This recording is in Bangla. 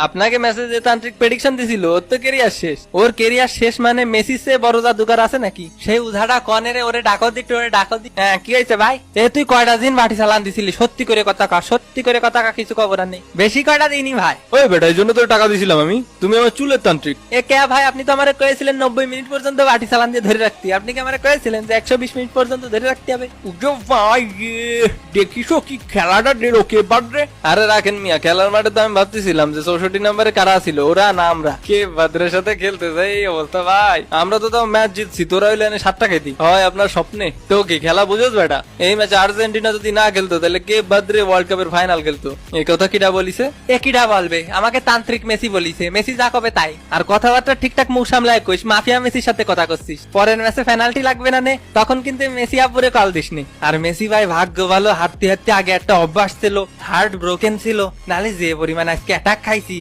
আপনাকে মেসেজে তান্ত্রিক প্রেডিকশন দিছিল, ওর তো কেরিয়ার শেষ। ওর কেরিয়ার শেষ মানে মেসির চেয়ে বড় জাদুকার আছে নাকি? সেই উধাটা কনেরে ওরে ডাকো দিতে, ওরে ডাকো দি। হ্যাঁ, কি হয়েছে ভাই? তুই কয়টা দিন বাটি চালান দিছিলি? সত্যি করে কথা কা, সত্যি করে কথা কা, কিছু খবর নেই। বেশি কয়টা দিনই ভাই। ওই বেটা, এই জন্য তো টাকা দিছিলাম আমি। তুমি আমার চুলের তান্ত্রিক। কে ভাই? আপনি তো আমারে কয়েছিলেন 90 মিনিট পর্যন্ত বাটি চালান দিয়ে ধরে রাখতে। আপনি কি আমারে কয়েছিলেন যে 120 মিনিট পর্যন্ত ধরে রাখতে হবে? ভাই দেখিস কি খেলাটা ডেরোকে বাদরে। আরে রাখেন মিয়া, খেলার মাঠে তো আমি ভাবতেছিলাম যে 64 নম্বরে কারা ছিল, ওরা না আমরা। কে বাদ্রের সাথে খেলতে যাই এই অবস্থা ভাই। আমরা তো তাও ম্যাচ জিতছি, তোরা হইলে 7টা খেতি হয় আপনার স্বপ্নে। তো কি খেলা বুঝোস বেটা? এই ম্যাচে আর্জেন্টিনা যদি না খেলতো তাহলে কে বাদ্রে ওয়ার্ল্ড কাপের ফাইনাল খেলতো? এই কথা কিডা বলিছে? কিডা বলবে? আমাকে তান্ত্রিক মেসি বলিছে। মেসি যা কবে তাই। আর কথাবার্তা ঠিকঠাক মুখ সামলায় কইস, মাফিয়া মেসির সাথে কথা করছিস। পরের ম্যাচে পেনাল্টি লাগবে না নে, তখন কিন্তু মেসি আপুরে কল দিসনি। আর মেসি ভাই ভাগ্য ভালো, হাঁটতে হাঁটতে আগে একটা অভ্যাস ছিল, হার্ট ব্রোকেন ছিল, নালে যে পরিমাণ আজকে অ্যাটাক খাইছি।